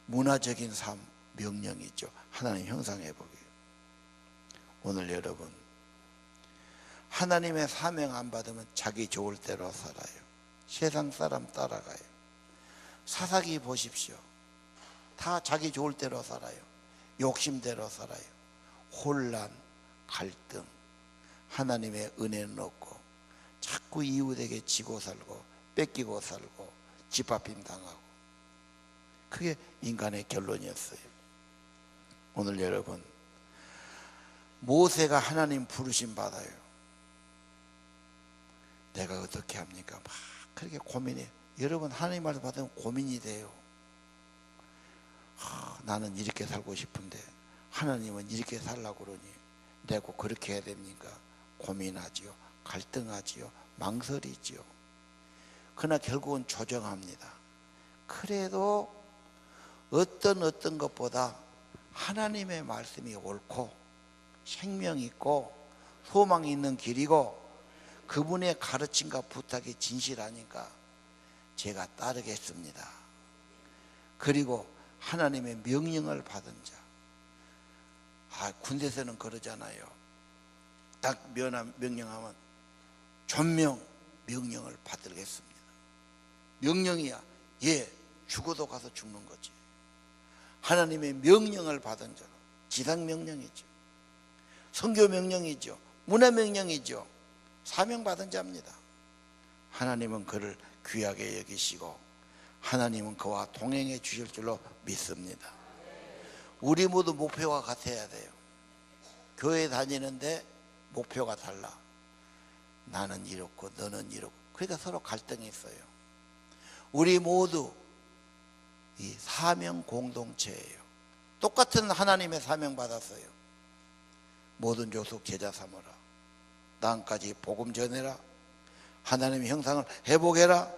문화적인 삶, 명령이죠. 하나님 형상 회복이에요. 오늘 여러분, 하나님의 사명 안 받으면 자기 좋을 대로 살아요. 세상 사람 따라가요. 사사기 보십시오. 다 자기 좋을 대로 살아요. 욕심대로 살아요. 혼란, 갈등, 하나님의 은혜는 없고 자꾸 이웃에게 지고 살고 뺏기고 살고 짓밟힘 당하고, 그게 인간의 결론이었어요. 오늘 여러분, 모세가 하나님 부르심 받아요. 내가 어떻게 합니까? 막 그렇게 고민해. 여러분, 하나님 말씀 받으면 고민이 돼요. 나는 이렇게 살고 싶은데 하나님은 이렇게 살라고 그러니 내가 꼭 그렇게 해야 됩니까? 고민하지요. 갈등하지요. 망설이지요. 그러나 결국은 조정합니다. 그래도 어떤 것보다 하나님의 말씀이 옳고 생명 있고 소망이 있는 길이고 그분의 가르침과 부탁이 진실하니까 제가 따르겠습니다. 그리고 하나님의 명령을 받은 자, 군대에서는 그러잖아요. 딱 명령하면 전명 명령을 받들겠습니다. 명령이야. 예, 죽어도 가서 죽는 거지. 하나님의 명령을 받은 자로, 지상 명령이죠. 선교 명령이죠. 문화 명령이죠. 사명 받은 자입니다. 하나님은 그를 귀하게 여기시고 하나님은 그와 동행해 주실 줄로 믿습니다. 우리 모두 목표가 같아야 돼요. 교회 다니는데 목표가 달라. 나는 이렇고 너는 이렇고, 그러니까 서로 갈등이 있어요. 우리 모두 이 사명 공동체예요. 똑같은 하나님의 사명 받았어요. 모든 족속 제자 삼으라, 땅까지 복음 전해라, 하나님의 형상을 회복해라.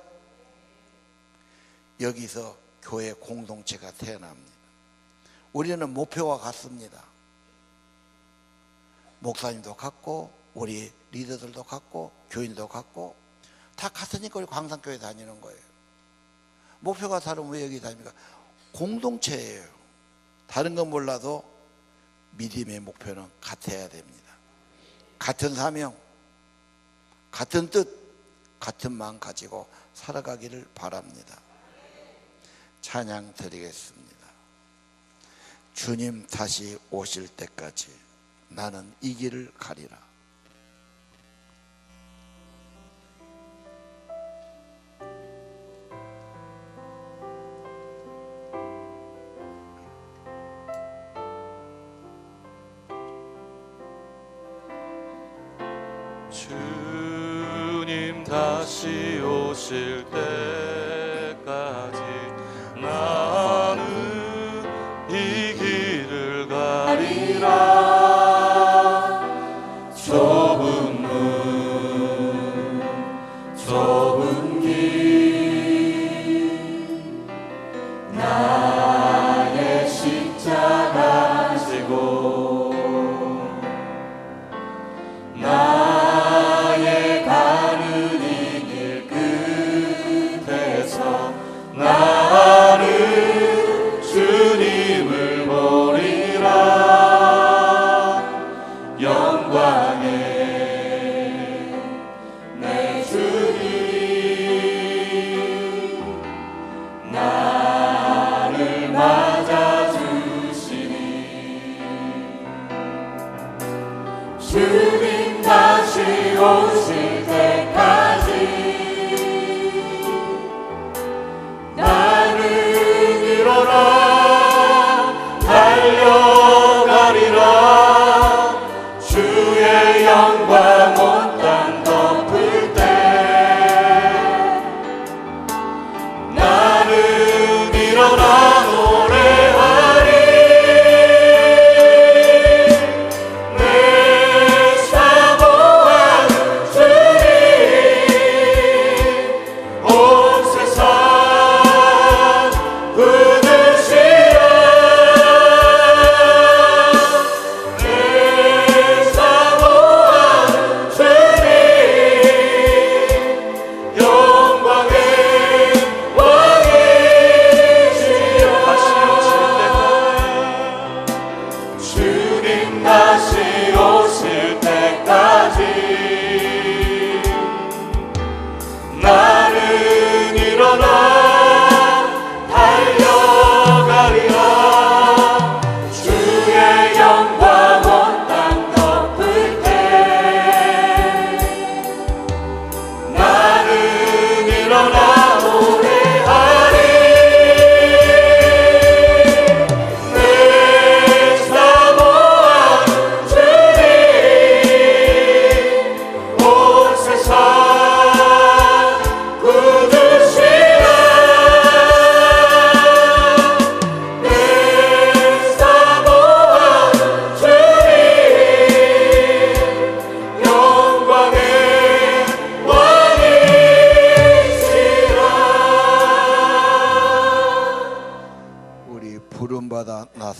여기서 교회 공동체가 태어납니다. 우리는 목표가 같습니다. 목사님도 같고 우리 리더들도 같고 교인도 같고 다 같으니까 우리 광산교회 다니는 거예요. 목표가 다르면 왜 여기 다닙니까? 공동체예요. 다른 건 몰라도 믿음의 목표는 같아야 됩니다. 같은 사명, 같은 뜻, 같은 마음 가지고 살아가기를 바랍니다. 찬양 드리겠습니다. 주님 다시 오실 때까지 나는 이 길을 가리라. 주님 다시 오실 때까지 나는 이 길을 가리라. 좁은 문, 좁은 길, 나의 십자가 지고 나의 가는 이 길 끝에서 나는 주님을 보리라.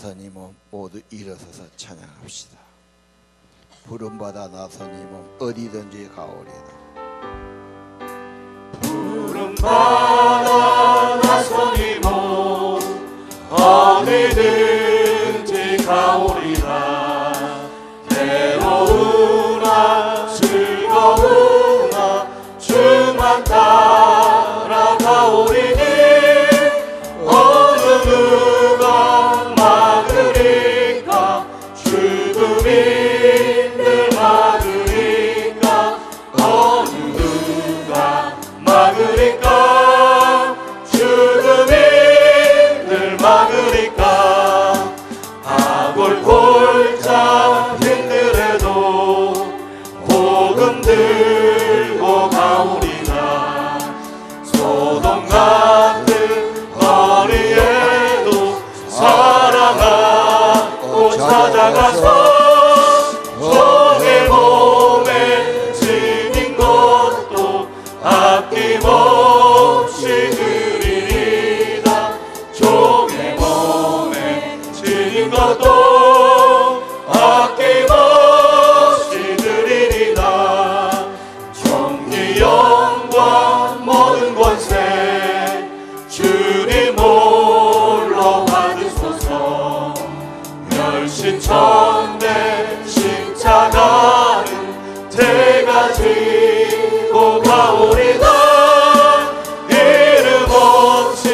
나선임은 모두 일어서서 찬양합시다. 부름받아 나선임은 어디든지 가오리다. 부름받아 나선이모 어디든지 가오리라. 괴로우나 즐거우나 주만 따라가오리니 어느 누가 막으리까. 죽음이 늘 막으리까. 어느 누가 막으리까. 죽음이 늘 막으리까. 아골골자 힘들어도 복음 들고 가오리나. 소돔 같은 거리에도 사랑하고 찾아가서 종의 몸에 지닌 것도 아낌없이 드리리다. 종의 몸에 지닌 것도 아낌없이 드리리다. 정리 영광 모든 권세 주님 홀로 받으소서. 멸신천대 십자가는 대가 지고 가오리다. 이름 없이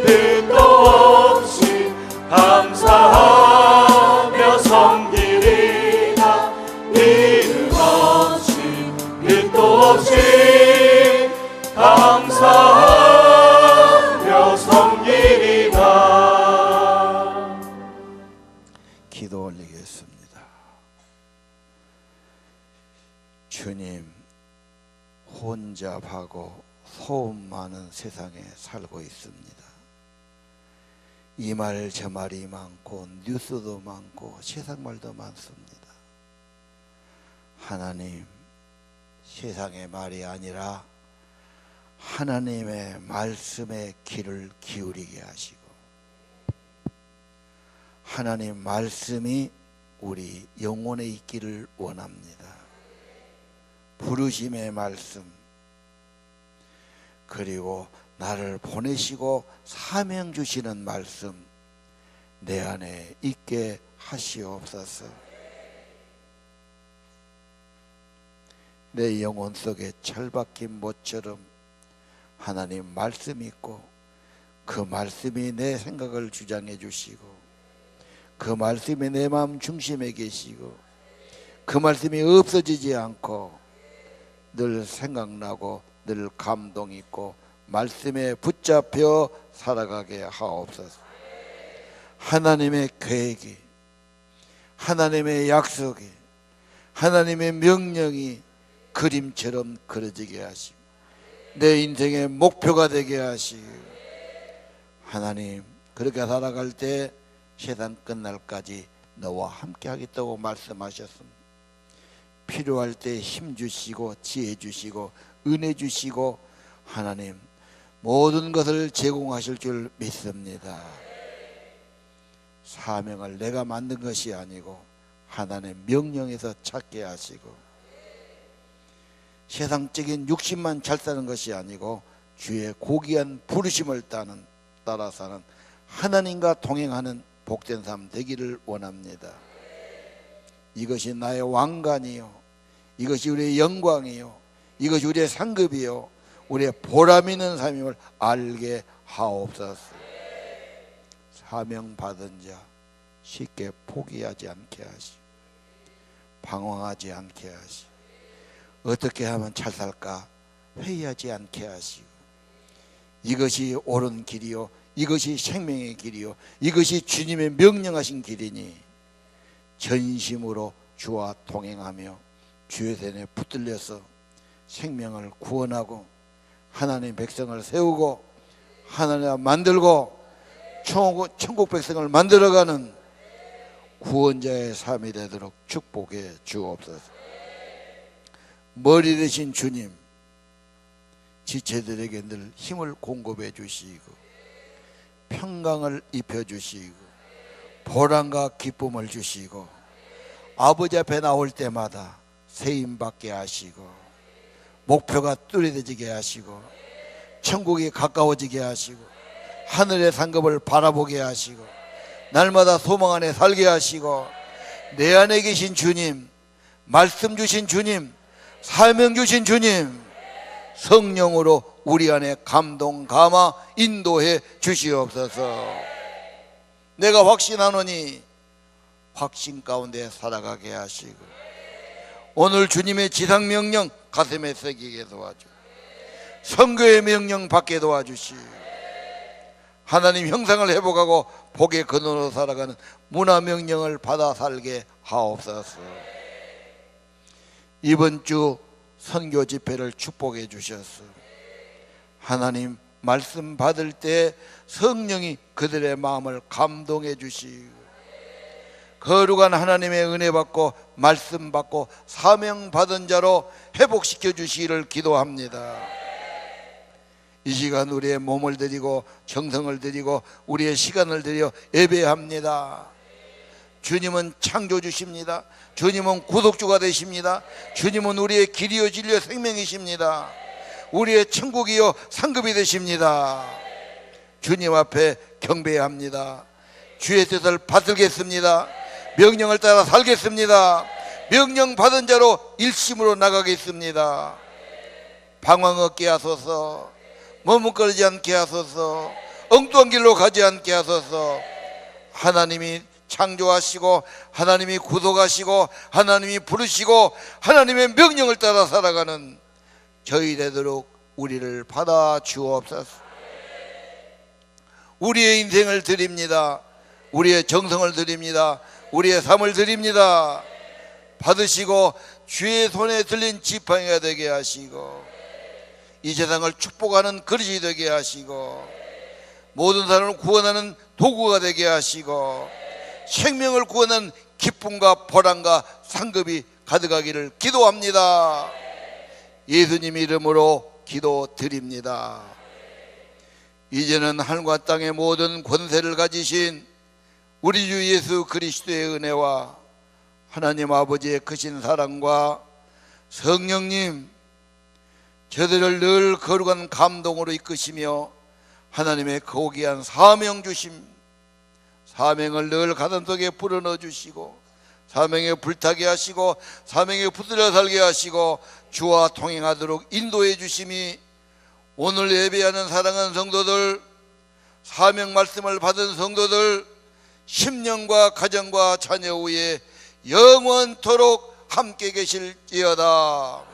뜻도 없이 감사하며 섬기리다. 이름 없이 뜻도 없이 감사하며 섬기리다. 기도 올리겠습니다. 주님, 혼잡하고 소음 많은 세상에 살고 있습니다. 이 말 저 말이 많고 뉴스도 많고 세상 말도 많습니다. 하나님, 세상의 말이 아니라 하나님의 말씀에 귀를 기울이게 하시고 하나님 말씀이 우리 영혼에 있기를 원합니다. 부르심의 말씀, 그리고 나를 보내시고 사명 주시는 말씀 내 안에 있게 하시옵소서. 내 영혼 속에 철박힌 못처럼 하나님 말씀이 있고 그 말씀이 내 생각을 주장해 주시고 그 말씀이 내 마음 중심에 계시고 그 말씀이 없어지지 않고 늘 생각나고 늘 감동 있고 말씀에 붙잡혀 살아가게 하옵소서. 하나님의 계획이, 하나님의 약속이, 하나님의 명령이 그림처럼 그려지게 하시고 내 인생의 목표가 되게 하시고 하나님, 그렇게 살아갈 때 세상 끝날까지 너와 함께 하겠다고 말씀하셨습니다. 필요할 때 힘 주시고 지혜 주시고 은혜 주시고 하나님 모든 것을 제공하실 줄 믿습니다. 사명을 내가 만든 것이 아니고 하나님의 명령에서 찾게 하시고 세상적인 육신만 잘 사는 것이 아니고 주의 고귀한 부르심을 따라 사는 하나님과 동행하는 복된 삶 되기를 원합니다. 이것이 나의 왕관이요, 이것이 우리의 영광이요, 이것이 우리의 상급이요, 우리의 보람 있는 삶임을 알게 하옵소서. 사명 받은 자 쉽게 포기하지 않게 하시고 방황하지 않게 하시고 어떻게 하면 잘 살까 회의하지 않게 하시고 이것이 옳은 길이요, 이것이 생명의 길이요, 이것이 주님의 명령하신 길이니 전심으로 주와 동행하며 주의 손에 붙들려서 생명을 구원하고 하나님의 백성을 세우고 하나님 만들고 천국 백성을 만들어가는 구원자의 삶이 되도록 축복해 주옵소서. 머리 되신 주님, 지체들에게 늘 힘을 공급해 주시고 평강을 입혀 주시고 보람과 기쁨을 주시고 아버지 앞에 나올 때마다 세임 받게 하시고 목표가 뚜렷해지게 하시고 천국이 가까워지게 하시고 하늘의 상급을 바라보게 하시고 날마다 소망 안에 살게 하시고 내 안에 계신 주님, 말씀 주신 주님, 사명 주신 주님, 성령으로 우리 안에 감동, 감화, 인도해 주시옵소서. 내가 확신하노니 확신 가운데 살아가게 하시고 오늘 주님의 지상명령 가슴에 새기게 도와주고 선교의 명령 받게 도와주시고 하나님 형상을 회복하고 복의 근원으로 살아가는 문화 명령을 받아 살게 하옵소서. 이번 주 선교 집회를 축복해 주셨소. 하나님 말씀 받을 때 성령이 그들의 마음을 감동해 주시고 거룩한 하나님의 은혜 받고 말씀 받고 사명 받은 자로 회복시켜 주시기를 기도합니다. 이 시간 우리의 몸을 드리고 정성을 드리고 우리의 시간을 드려 예배합니다. 주님은 창조주십니다. 주님은 구속주가 되십니다. 주님은 우리의 길이요 진리요 생명이십니다. 우리의 천국이요 상급이 되십니다. 주님 앞에 경배합니다. 주의 뜻을 받들겠습니다. 명령을 따라 살겠습니다. 명령 받은 자로 일심으로 나가겠습니다. 방황 없게 하소서. 머뭇거리지 않게 하소서. 엉뚱한 길로 가지 않게 하소서. 하나님이 창조하시고 하나님이 구속하시고 하나님이 부르시고 하나님의 명령을 따라 살아가는 저희 되도록 우리를 받아 주옵소서. 우리의 인생을 드립니다. 우리의 정성을 드립니다. 우리의 삶을 드립니다. 받으시고 주의 손에 들린 지팡이가 되게 하시고 이 세상을 축복하는 그릇이 되게 하시고 모든 사람을 구원하는 도구가 되게 하시고 생명을 구원하는 기쁨과 보람과 상급이 가득하기를 기도합니다. 예수님 이름으로 기도드립니다. 이제는 하늘과 땅의 모든 권세를 가지신 우리 주 예수 그리스도의 은혜와 하나님 아버지의 크신 사랑과 성령님 저들을 늘 거룩한 감동으로 이끄시며 하나님의 거기한 사명 주심, 사명을 늘 가슴속에 불어넣어 주시고 사명에 불타게 하시고 사명에 붙들려 살게 하시고 주와 통행하도록 인도해 주심이 오늘 예배하는 사랑하는 성도들, 사명 말씀을 받은 성도들 10년과 가정과 자녀 후에 영원토록 함께 계실지어다.